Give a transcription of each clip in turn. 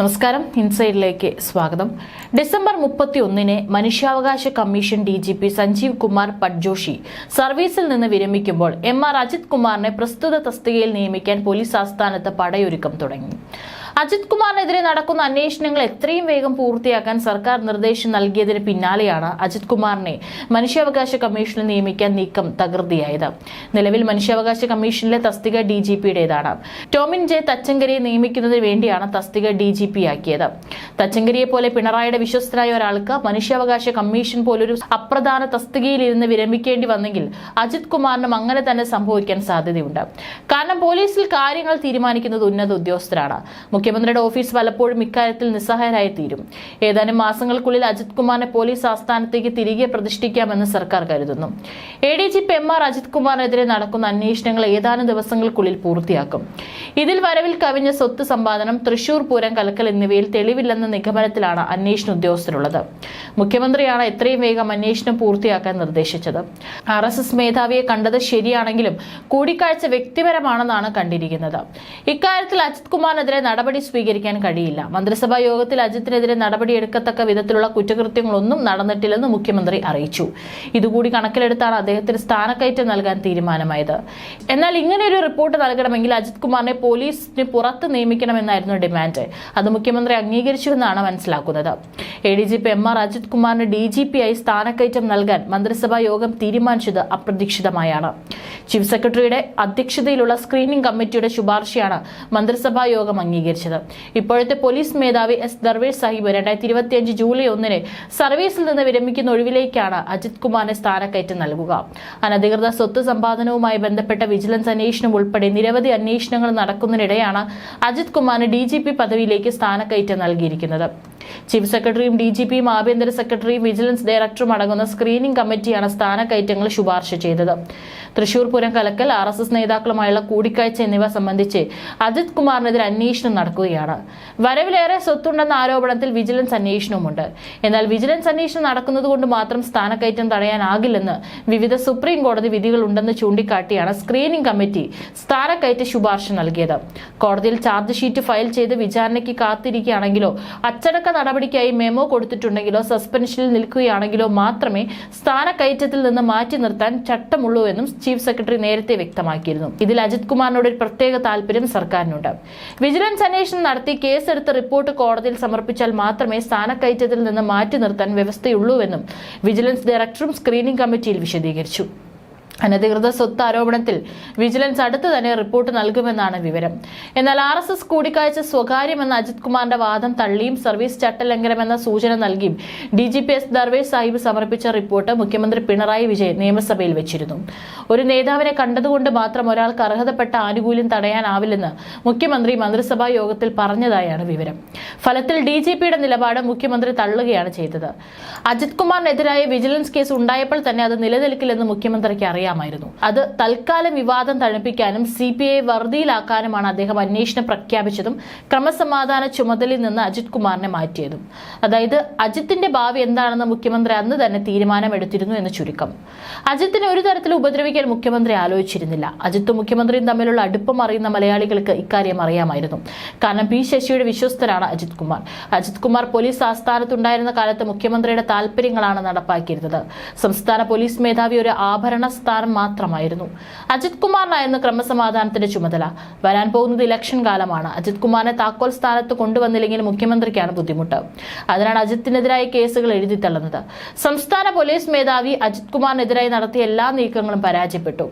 നമസ്കാരം, ഇൻസൈഡിലേക്ക് സ്വാഗതം. ഡിസംബർ 31 മനുഷ്യാവകാശ കമ്മീഷൻ DGP സഞ്ജീവ് കുമാർ പട്ജോഷി സർവീസിൽ നിന്ന് വിരമിക്കുമ്പോൾ MR അജിത് കുമാറിനെ പ്രസ്തുത തസ്തികയിൽ നിയമിക്കാൻ പോലീസ് ആസ്ഥാനത്ത് പടയൊരുക്കം തുടങ്ങി. അജിത് കുമാറിനെതിരെ നടക്കുന്ന അന്വേഷണങ്ങൾ എത്രയും വേഗം പൂർത്തിയാക്കാൻ സർക്കാർ നിർദ്ദേശം നൽകിയതിന് പിന്നാലെയാണ് അജിത് കുമാറിനെ മനുഷ്യാവകാശ കമ്മീഷനിൽ നിയമിക്കാൻ നീക്കം തകൃതിയായത്. നിലവിൽ മനുഷ്യാവകാശ കമ്മീഷനിലെ തസ്തിക DGPയുടേതാണ്. ടോമിൻ ജെ തച്ചങ്കരിയെ നിയമിക്കുന്നതിന് വേണ്ടിയാണ് തസ്തിക DGP ആക്കിയത്. തച്ചങ്കരിയെ പോലെ പിണറായിയുടെ വിശ്വസ്തനായ ഒരാൾക്ക് മനുഷ്യാവകാശ കമ്മീഷൻ പോലൊരു അപ്രധാന തസ്തികയിൽ ഇരുന്ന് വിരമിക്കേണ്ടി വന്നെങ്കിൽ അജിത് കുമാറിനും അങ്ങനെ തന്നെ സംഭവിക്കാൻ സാധ്യതയുണ്ട്. കാരണം പോലീസിൽ കാര്യങ്ങൾ തീരുമാനിക്കുന്നത് ഉന്നത ഉദ്യോഗസ്ഥരാണ്. മുഖ്യമന്ത്രിയുടെ ഓഫീസ് പലപ്പോഴും ഇക്കാര്യത്തിൽ നിസ്സഹായരായി തീരും. ഏതാനും മാസങ്ങൾക്കുള്ളിൽ അജിത് കുമാറിനെ പോലീസ് ആസ്ഥാനത്തേക്ക് തിരികെ പ്രതിഷ്ഠിക്കാമെന്ന് സർക്കാർ കരുതുന്നു. ADGP MR അജിത് കുമാറിനെതിരെ നടക്കുന്ന അന്വേഷണങ്ങൾ ഏതാനും ദിവസങ്ങൾക്കുള്ളിൽ പൂർത്തിയാക്കും. ഇതിൽ വരവിൽ കവിഞ്ഞ സ്വത്ത് സമ്പാദനം, തൃശൂർ പൂരം കലക്കൽ എന്നിവയിൽ തെളിവില്ലെന്ന നിഗമനത്തിലാണ് അന്വേഷണ ഉദ്യോഗസ്ഥരുള്ളത്. മുഖ്യമന്ത്രിയാണ് എത്രയും വേഗം അന്വേഷണം പൂർത്തിയാക്കാൻ നിർദ്ദേശിച്ചത്. RSS മേധാവിയെ കണ്ടത് ശരിയാണെങ്കിലും കൂടിക്കാഴ്ച വ്യക്തിപരമാണെന്നാണ് കണ്ടിരിക്കുന്നത്. ഇക്കാര്യത്തിൽ അജിത് കുമാറിനെതിരെ നടപടി സ്വീകരിക്കാൻ കഴിയില്ല. മന്ത്രിസഭാ യോഗത്തിൽ അജിത്തിനെതിരെ നടപടിയെടുക്കത്തക്ക വിധത്തിലുള്ള കുറ്റകൃത്യങ്ങളൊന്നും നടന്നിട്ടില്ലെന്ന് മുഖ്യമന്ത്രി അറിയിച്ചു. ഇതുകൂടി കണക്കിലെടുത്താണ് അദ്ദേഹത്തിന് സ്ഥാനക്കയറ്റം നൽകാൻ തീരുമാനമായത്. എന്നാൽ ഇങ്ങനെയൊരു റിപ്പോർട്ട് നൽകണമെങ്കിൽ അജിത് കുമാറിനെ പോലീസിന് പുറത്ത് നിയമിക്കണമെന്നായിരുന്നു ഡിമാൻഡ്. അത് മുഖ്യമന്ത്രി അംഗീകരിച്ചുവെന്നാണ് മനസ്സിലാക്കുന്നത്. ADGP MR അജിത് കുമാറിന് DGP ആയി സ്ഥാനക്കയറ്റം നൽകാൻ മന്ത്രിസഭാ യോഗം തീരുമാനിച്ചത് അപ്രതീക്ഷിതമായാണ്. ചീഫ് സെക്രട്ടറിയുടെ അധ്യക്ഷതയിലുള്ള സ്ക്രീനിംഗ് കമ്മിറ്റിയുടെ ശുപാർശയാണ് മന്ത്രിസഭാ യോഗം അംഗീകരിച്ചത്. ഇപ്പോഴത്തെ പോലീസ് മേധാവി S ദർവേഷ് സാഹിബ് 2025 ജൂലൈ 1 സർവീസിൽ നിന്ന് വിരമിക്കുന്ന ഒഴിവിലേക്കാണ് അജിത് കുമാറിനെ സ്ഥാനക്കയറ്റം നൽകുക. അനധികൃത സ്വത്ത് സമ്പാദനവുമായി ബന്ധപ്പെട്ട വിജിലൻസ് അന്വേഷണം ഉൾപ്പെടെ നിരവധി അന്വേഷണങ്ങൾ നടക്കുന്നതിനിടെയാണ് അജിത് കുമാറിന് DGP പദവിയിലേക്ക് സ്ഥാനക്കയറ്റം നൽകിയിരിക്കുന്നത്. ചീഫ് സെക്രട്ടറിയും DGPയും ആഭ്യന്തര സെക്രട്ടറിയും വിജിലൻസ് ഡയറക്ടറും അടങ്ങുന്ന സ്ക്രീനിംഗ് കമ്മിറ്റിയാണ് സ്ഥാനക്കയറ്റങ്ങൾ ശുപാർശ ചെയ്തത്. തൃശൂർ പൂരം കലക്കൽ, RSS നേതാക്കളുമായുള്ള കൂടിക്കാഴ്ച എന്നിവ സംബന്ധിച്ച് അജിത് കുമാറിനെതിരെ അന്വേഷണം നടക്കുകയാണ്. വരവിലേറെ സ്വത്തുണ്ടെന്ന ആരോപണത്തിൽ വിജിലൻസ് അന്വേഷണവുമുണ്ട്. എന്നാൽ വിജിലൻസ് അന്വേഷണം നടക്കുന്നതുകൊണ്ട് മാത്രം സ്ഥാനക്കയറ്റം തടയാനാകില്ലെന്ന് വിവിധ സുപ്രീം കോടതി വിധികൾ ഉണ്ടെന്ന് ചൂണ്ടിക്കാട്ടിയാണ് സ്ക്രീനിംഗ് കമ്മിറ്റി സ്ഥാനക്കയറ്റ ശുപാർശ നൽകിയത്. കോടതിയിൽ ചാർജ് ഷീറ്റ് ഫയൽ ചെയ്ത് വിചാരണയ്ക്ക് കാത്തിരിക്കുകയാണെങ്കിലോ അച്ചടക്ക നടപടിക്കായി മെമ്മോ കൊടുത്തിട്ടുണ്ടെങ്കിലോ സസ്പെൻഷനിൽ നിൽക്കുകയാണെങ്കിലോ മാത്രമേ സ്ഥാനക്കയറ്റത്തിൽ നിന്ന് മാറ്റി നിർത്താൻ ചട്ടമുള്ളൂ എന്നും ചീഫ് സെക്രട്ടറി നേരത്തെ വ്യക്തമാക്കിയിരുന്നു. ഇതിൽ അജിത് കുമാറിനോട് ഒരു പ്രത്യേക താല്പര്യം സർക്കാരിനുണ്ട്. വിജിലൻസ് അന്വേഷണം നടത്തി കേസെടുത്ത റിപ്പോർട്ട് കോടതിയിൽ സമർപ്പിച്ചാൽ മാത്രമേ സ്ഥാനക്കയറ്റത്തിൽ നിന്ന് മാറ്റി നിർത്താൻ വ്യവസ്ഥയുള്ളൂവെന്നും വിജിലൻസ് ഡയറക്ടറും സ്ക്രീനിംഗ് കമ്മിറ്റിയിൽ വിശദീകരിച്ചു. അനധികൃത സ്വത്ത് ആരോപണത്തിൽ വിജിലൻസ് അടുത്ത് തന്നെ റിപ്പോർട്ട് നൽകുമെന്നാണ് വിവരം. എന്നാൽ RSS കൂടിക്കാഴ്ച സ്വകാര്യമെന്ന അജിത് കുമാറിന്റെ വാദം തള്ളിയും സർവീസ് ചട്ടലംഘനമെന്ന സൂചന നൽകിയും DGP S ദർവേഷ് സാഹിബ് സമർപ്പിച്ച റിപ്പോർട്ട് മുഖ്യമന്ത്രി പിണറായി വിജയൻ നിയമസഭയിൽ വെച്ചിരുന്നു. ഒരു നേതാവിനെ കണ്ടതുകൊണ്ട് മാത്രം ഒരാൾക്ക് അർഹതപ്പെട്ട ആനുകൂല്യം തടയാനാവില്ലെന്ന് മുഖ്യമന്ത്രി മന്ത്രിസഭാ യോഗത്തിൽ പറഞ്ഞതായാണ് വിവരം. ഫലത്തിൽ DGPയുടെ നിലപാട് മുഖ്യമന്ത്രി തള്ളുകയാണ് ചെയ്തത്. അജിത് കുമാറിനെതിരായ വിജിലൻസ് കേസ് ഉണ്ടായപ്പോൾ തന്നെ അത് നിലനിൽക്കില്ലെന്ന് മുഖ്യമന്ത്രിക്ക് അറിയാം. അത് തൽക്കാലം വിവാദം തണുപ്പിക്കാനും CPI വറുതിയിലാക്കാനുമാണ് അദ്ദേഹം അന്വേഷണം പ്രഖ്യാപിച്ചതും ക്രമസമാധാന ചുമതലയിൽ നിന്ന് അജിത് കുമാറിനെ മാറ്റിയതും. അതായത് അജിത്തിന്റെ ഭാവി എന്താണെന്ന് മുഖ്യമന്ത്രി അന്ന് തന്നെ തീരുമാനമെടുത്തിരുന്നു എന്ന് ചുരുക്കം. അജിത്തിനെ ഒരു തരത്തിൽ ഉപദ്രവിക്കാൻ മുഖ്യമന്ത്രി ആലോചിച്ചിരുന്നില്ല. അജിത്തും മുഖ്യമന്ത്രിയും തമ്മിലുള്ള അടുപ്പം അറിയുന്ന മലയാളികൾക്ക് ഇക്കാര്യം അറിയാമായിരുന്നു. കാരണം P ശശിയുടെ വിശ്വസ്തനാണ് അജിത് കുമാർ. അജിത് കുമാർ പോലീസ് ആസ്ഥാനത്തുണ്ടായിരുന്ന കാലത്ത് മുഖ്യമന്ത്രിയുടെ താല്പര്യങ്ങളാണ് നടപ്പാക്കിയിരുന്നത്. സംസ്ഥാന പോലീസ് മേധാവി ഒരു ആഭരണ സ്ഥാനം മാത്രമായിരുന്നു. അജിത് കുമാറിനായിരുന്നു ക്രമസമാധാനത്തിന്റെ ചുമതല. വരാൻ പോകുന്നത് ഇലക്ഷൻ കാലമാണ്. അജിത് കുമാറിനെ താക്കോൽ സ്ഥാനത്ത് കൊണ്ടുവന്നില്ലെങ്കിൽ മുഖ്യമന്ത്രിക്കാണ് ബുദ്ധിമുട്ട്. അതിനാണ് അജിത്തിനെതിരായ കേസുകൾ എഴുതിത്തള്ളുന്നത്. സംസ്ഥാന പോലീസ് മേധാവി അജിത് കുമാറിനെതിരായി നടത്തിയ എല്ലാ നീക്കങ്ങളും പരാജയപ്പെട്ടു.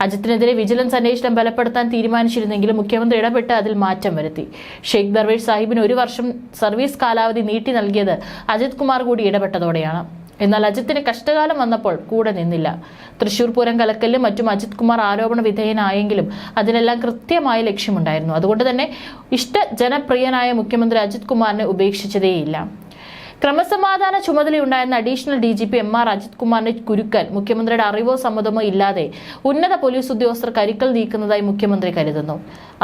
അജിത്തിനെതിരെ വിജിലൻസ് അന്വേഷണം ബലപ്പെടുത്താൻ തീരുമാനിച്ചിരുന്നെങ്കിലും മുഖ്യമന്ത്രി ഇടപെട്ട് അതിൽ മാറ്റം വരുത്തി. ഷെയ്ഖ് ദർവേഷ് സാഹിബിന് 1 വർഷം സർവീസ് കാലാവധി നീട്ടി നൽകിയത് അജിത് കുമാർ കൂടി ഇടപെട്ടതോടെയാണ്. എന്നാൽ അജിത്തിന് കഷ്ടകാലം വന്നപ്പോൾ കൂടെ നിന്നില്ല. തൃശൂർ പൂരം കലക്കലിലും മറ്റും അജിത് കുമാർ ആരോപണ വിധേയനായെങ്കിലും അതിനെല്ലാം കൃത്യമായ ലക്ഷ്യമുണ്ടായിരുന്നു. അതുകൊണ്ട് തന്നെ ജനപ്രിയനായ മുഖ്യമന്ത്രി അജിത് കുമാറിനെ ഉപേക്ഷിച്ചതേയില്ല. ക്രമസമാധാന ചുമതലയുണ്ടായിരുന്ന അഡീഷണൽ DGP MR അജിത് കുമാറിനെ കുരുക്കാൻ മുഖ്യമന്ത്രിയുടെ അറിവോ സമ്മതമോ ഇല്ലാതെ ഉന്നത പോലീസ് ഉദ്യോഗസ്ഥർ കരുക്കൾ നീക്കുന്നതായി മുഖ്യമന്ത്രി കരുതുന്നു.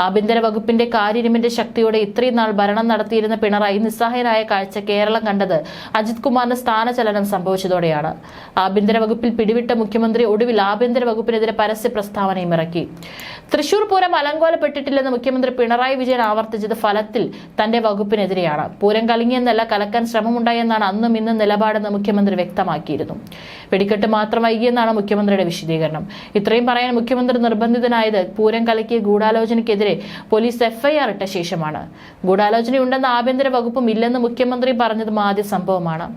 ആഭ്യന്തര വകുപ്പിന്റെ കാര്യനിമിന്റെ ശക്തിയോടെ ഇത്രയും നാൾ ഭരണം നടത്തിയിരുന്ന പിണറായി നിസ്സഹായനായ കാഴ്ച കേരളം കണ്ടത് അജിത് കുമാറിന് സ്ഥാനചലനം സംഭവിച്ചതോടെയാണ്. ആഭ്യന്തര വകുപ്പിൽ പിടിവിട്ട മുഖ്യമന്ത്രി ഒടുവിൽ ആഭ്യന്തര വകുപ്പിനെതിരെ പരസ്യ പ്രസ്താവനയും ഇറക്കി. തൃശൂർ പൂരം അലങ്കോലപ്പെട്ടിട്ടില്ലെന്ന് മുഖ്യമന്ത്രി പിണറായി വിജയൻ ആവർത്തിച്ചത് ഫലത്തിൽ തന്റെ വകുപ്പിനെതിരെയാണ്. പൂരം കലങ്ങിയെന്നല്ല, കലക്കാൻ ശ്രമമുണ്ടായെന്നാണ് അന്നും ഇന്നും നിലപാടെന്ന് മുഖ്യമന്ത്രി വ്യക്തമാക്കിയിരുന്നു. വെടിക്കെട്ട് മാത്രം വൈകിയെന്നാണ് മുഖ്യമന്ത്രിയുടെ വിശദീകരണം. ഇത്രയും പറയാൻ മുഖ്യമന്ത്രി നിർബന്ധിതനായത് പൂരം കലക്കിയ ഗൂഢാലോചനയ്ക്കെതിരെ പോലീസ് FIR ഇട്ട ശേഷമാണ്. ഗൂഢാലോചനയുണ്ടെന്ന് ആഭ്യന്തര വകുപ്പും ഇല്ലെന്ന് മുഖ്യമന്ത്രി പറഞ്ഞതും ആദ്യ സംഭവമാണ്.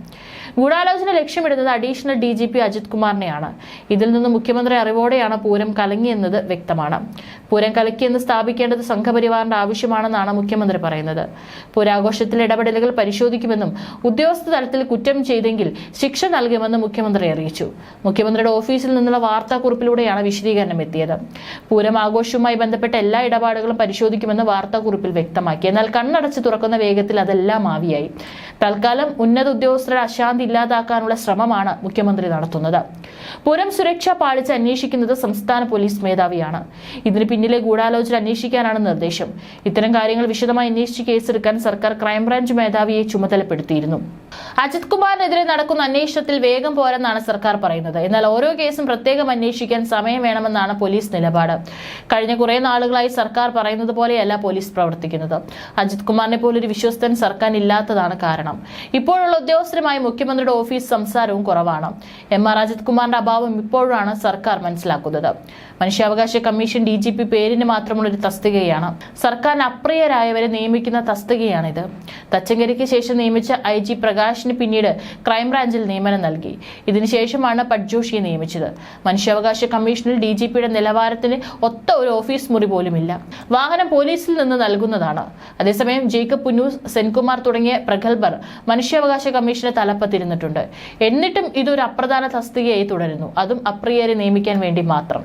ഗൂഢാലോചന ലക്ഷ്യമിടുന്നത് അഡീഷണൽ DGP അജിത് കുമാറിനെയാണ്. ഇതിൽ നിന്ന് മുഖ്യമന്ത്രി അറിവോടെയാണ് പൂരം കലങ്ങിയെന്നത് വ്യക്തമാണ്. പൂരം കലക്കിയെന്ന് സ്ഥാപിക്കേണ്ടത് സംഘപരിവാറിന്റെ ആവശ്യമാണെന്നാണ് മുഖ്യമന്ത്രി പറയുന്നത്. പൂരാഘോഷത്തിലെ ഇടപെടലുകൾ പരിശോധിക്കുമെന്നും ഉദ്യോഗസ്ഥ തലത്തിൽ കുറ്റം ചെയ്തെങ്കിൽ ശിക്ഷ നൽകുമെന്നും മുഖ്യമന്ത്രി അറിയിച്ചു. മുഖ്യമന്ത്രിയുടെ ഓഫീസിൽ നിന്നുള്ള വാർത്താക്കുറിപ്പിലൂടെയാണ് വിശദീകരണം എത്തിയത്. പൂരം ആഘോഷവുമായി ബന്ധപ്പെട്ട എല്ലാ ഇടപാടുകളും പരിശോധിക്കുമെന്ന് വാർത്താക്കുറിപ്പിൽ വ്യക്തമാക്കി. എന്നാൽ കണ്ണടച്ച് തുറക്കുന്ന വേഗത്തിൽ അതെല്ലാം ആവിയായി. തൽക്കാലം ഉന്നത ഉദ്യോഗസ്ഥരുടെ അശാന്തി ഇല്ലാതാക്കാനുള്ള ശ്രമമാണ് മുഖ്യമന്ത്രി നടത്തുന്നത്. പൂരം സുരക്ഷ പാളിച്ച് അന്വേഷിക്കുന്നത് സംസ്ഥാന പോലീസ് മേധാവിയാണ്. ഇതിന് പിന്നിലെ ഗൂഢാലോചന അന്വേഷിക്കാനാണ് നിർദ്ദേശം. ഇത്തരം കാര്യങ്ങൾ വിശദമായി അന്വേഷിച്ച് കേസെടുക്കാൻ സർക്കാർ ക്രൈംബ്രാഞ്ച് മേധാവിയെ ചുമതലപ്പെടുത്തിയിരുന്നു. അജിത് കുമാറിനെതിരെ നടക്കുന്ന അന്വേഷണത്തിൽ വേഗം പോരെന്നാണ് സർക്കാർ പറയുന്നത്. എന്നാൽ ഓരോ കേസും പ്രത്യേകം അന്വേഷിക്കാൻ സമയം വേണമെന്നാണ് പോലീസ് നിലപാട്. കഴിഞ്ഞ കുറെ നാളുകളായി സർക്കാർ പറയുന്നത് പോലെയല്ല പോലീസ് പ്രവർത്തിക്കുന്നത്. അജിത് കുമാറിനെ പോലൊരു വിശ്വസ്തൻ സർക്കാർ ഇല്ലാത്തതാണ് കാരണം. ഇപ്പോഴുള്ള ഉദ്യോഗസ്ഥരുമായി മുഖ്യമന്ത്രിയുടെ ഓഫീസ് സംസാരവും കുറവാണ്. MR അജിത് കുമാറിന്റെ അഭാവം ഇപ്പോഴാണ് സർക്കാർ മനസ്സിലാക്കുന്നത്. മനുഷ്യാവകാശ കമ്മീഷൻ DGP പേരിന് മാത്രമുള്ള ഒരു തസ്തികയാണ്. സർക്കാരിന് അപ്രിയരായവരെ നിയമിക്കുന്ന തസ്തികയാണിത്. തച്ചങ്കരിക്ക് ശേഷം നിയമിച്ച IG പ്രകാശിന് പിന്നീട് ക്രൈംബ്രാഞ്ചിൽ നിയമനം നൽകി. ഇതിനുശേഷമാണ് പട്ജോഷിയെ നിയമിച്ചത്. മനുഷ്യാവകാശ കമ്മീഷനിൽ DGPയുടെ നിലവാരത്തിന് ഒത്ത ഒരു ഓഫീസ് മുറി പോലുമില്ല. വാഹനം പോലീസിൽ നിന്ന് നൽകുന്നതാണ്. അതേസമയം ജേക്കബ് പുന്നൂസ്, സെൻകുമാർ തുടങ്ങിയ പ്രഗത്ഭർ മനുഷ്യാവകാശ കമ്മീഷന്റെ തലപ്പത്തിരുന്നിട്ടുണ്ട്. എന്നിട്ടും ഇതൊരു അപ്രധാന തസ്തികയായി തുടരുന്നു, അതും അപ്രിയരെ നിയമിക്കാൻ വേണ്ടി മാത്രം.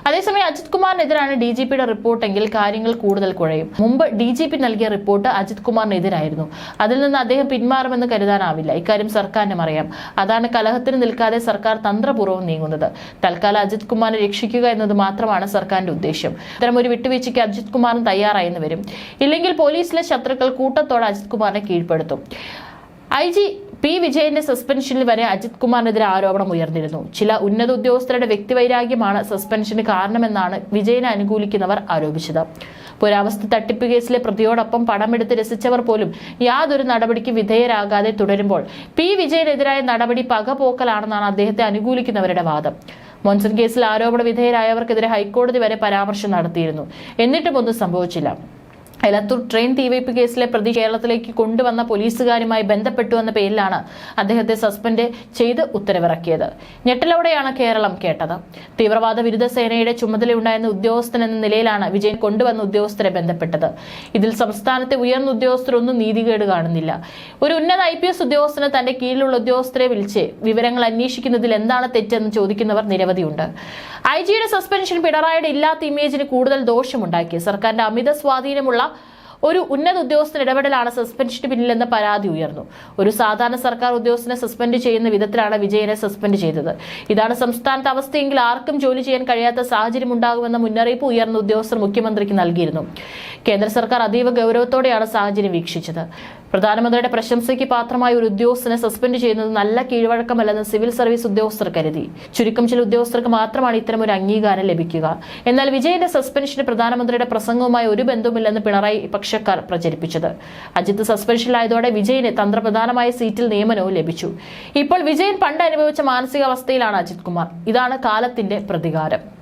അതേസമയം അജിത് കുമാറിനെതിരാണ് DGPയുടെ റിപ്പോർട്ടെങ്കിൽ കാര്യങ്ങൾ കൂടുതൽ കുഴയും. മുമ്പ് DGP നൽകിയ റിപ്പോർട്ട് അജിത് കുമാറിനെതിരായിരുന്നു. അതിൽ നിന്ന് അദ്ദേഹം പിന്മാറുമെന്ന് കരുതാനാവില്ല. ഇക്കാര്യം സർക്കാരിനും അറിയാം. അതാണ് കലഹത്തിന് നിൽക്കാതെ സർക്കാർ തന്ത്രപൂർവ്വം നീങ്ങുന്നത്. തൽക്കാലം അജിത് കുമാറിനെ രക്ഷിക്കുക എന്നത് മാത്രമാണ് സർക്കാരിന്റെ ഉദ്ദേശം. ഇത്തരം ഒരു വിട്ടുവീഴ്ചയ്ക്ക് അജിത് കുമാറും തയ്യാറായെന്ന് വരും. ഇല്ലെങ്കിൽ പോലീസിലെ ശത്രുക്കൾ കൂട്ടത്തോടെ അജിത് കുമാറിനെ കീഴ്പ്പെടുത്തും. IG P വിജയന്റെ സസ്പെൻഷനിൽ വരെ അജിത് കുമാറിനെതിരെ ആരോപണം ഉയർന്നിരുന്നു. ചില ഉന്നത ഉദ്യോഗസ്ഥരുടെ വ്യക്തിവൈരാഗ്യമാണ് സസ്പെൻഷന് കാരണമെന്നാണ് വിജയനെ അനുകൂലിക്കുന്നവർ ആരോപിച്ചത്. പുരാവസ്തു തട്ടിപ്പ് കേസിലെ പ്രതിയോടൊപ്പം പടമെടുത്ത് രസിച്ചവർ പോലും യാതൊരു നടപടിക്ക് വിധേയരാകാതെ തുടരുമ്പോൾ P വിജയനെതിരായ നടപടി പകപോക്കലാണെന്നാണ് അദ്ദേഹത്തെ അനുകൂലിക്കുന്നവരുടെ വാദം. മോൻസൺ കേസിൽ ആരോപണ വിധേയരായവർക്കെതിരെ ഹൈക്കോടതി വരെ പരാമർശം നടത്തിയിരുന്നു. എന്നിട്ടും ഒന്നും സംഭവിച്ചില്ല. എലത്തൂർ ട്രെയിൻ തീവയ്പ് കേസിലെ പ്രതി കേരളത്തിലേക്ക് കൊണ്ടുവന്ന പോലീസുകാരുമായി ബന്ധപ്പെട്ടു എന്ന പേരിലാണ് അദ്ദേഹത്തെ സസ്പെൻഡ് ചെയ്ത് ഉത്തരവിറക്കിയത്. ഞെട്ടലോടെയാണ് കേരളം കേട്ടത്. തീവ്രവാദ വിരുദ്ധ സേനയുടെ ചുമതലയുണ്ടായിരുന്ന ഉദ്യോഗസ്ഥൻ എന്ന നിലയിലാണ് വിജയൻ കൊണ്ടുവന്ന ഉദ്യോഗസ്ഥരെ ബന്ധപ്പെട്ടത്. ഇതിൽ സംസ്ഥാനത്തെ ഉയർന്ന ഉദ്യോഗസ്ഥരൊന്നും നീതികേട് കാണുന്നില്ല. ഒരു ഉന്നത IPS ഉദ്യോഗസ്ഥന് തന്റെ കീഴിലുള്ള ഉദ്യോഗസ്ഥരെ വിളിച്ച് വിവരങ്ങൾ അന്വേഷിക്കുന്നതിൽ എന്താണ് തെറ്റെന്ന് ചോദിക്കുന്നവർ നിരവധിയുണ്ട്. IGയുടെ സസ്പെൻഷൻ പിണറായിയുടെ ഇല്ലാത്ത ഇമേജിന് കൂടുതൽ ദോഷമുണ്ടാക്കി. സർക്കാരിന്റെ അമിത സ്വാധീനമുള്ള ഒരു ഉന്നത ഉദ്യോഗസ്ഥൻ ഇടപെടലാണ് സസ്പെൻഷന് പിന്നിലെന്ന പരാതി ഉയർന്നു. ഒരു സാധാരണ സർക്കാർ ഉദ്യോഗസ്ഥനെ സസ്പെൻഡ് ചെയ്യുന്ന വിധത്തിലാണ് വിജയനെ സസ്പെൻഡ് ചെയ്തത്. ഇതാണ് സംസ്ഥാനത്തെ അവസ്ഥയെങ്കിൽ ആർക്കും ജോലി ചെയ്യാൻ കഴിയാത്ത സാഹചര്യം ഉണ്ടാകുമെന്ന മുന്നറിയിപ്പ് ഉയർന്ന ഉദ്യോഗസ്ഥർ മുഖ്യമന്ത്രിക്ക് നൽകിയിരുന്നു. കേന്ദ്ര സർക്കാർ അതീവ ഗൗരവത്തോടെയാണ് സാഹചര്യം വീക്ഷിച്ചത്. പ്രധാനമന്ത്രിയുടെ പ്രശംസയ്ക്ക് പാത്രമായ ഒരു ഉദ്യോഗസ്ഥനെ സസ്പെൻഡ് ചെയ്യുന്നത് നല്ല കീഴ്വഴക്കമല്ലെന്ന് സിവിൽ സർവീസ് ഉദ്യോഗസ്ഥർ കരുതി. ചുരുക്കം ചില ഉദ്യോഗസ്ഥർക്ക് മാത്രമാണ് ഇത്തരം ഒരു അംഗീകാരം ലഭിക്കുക. എന്നാൽ വിജയന്റെ സസ്പെൻഷന് പ്രധാനമന്ത്രിയുടെ പ്രസംഗവുമായി ഒരു ബന്ധവുമില്ലെന്ന് പിണറായി പക്ഷക്കാർ പ്രചരിപ്പിച്ചത്. അജിത് സസ്പെൻഷനിലായതോടെ വിജയന് തന്ത്രപ്രധാനമായ സീറ്റിൽ നിയമനവും ലഭിച്ചു. ഇപ്പോൾ വിജയൻ പണ്ട് അനുഭവിച്ച മാനസികാവസ്ഥയിലാണ് അജിത് കുമാർ. ഇതാണ് കാലത്തിന്റെ പ്രതികാരം.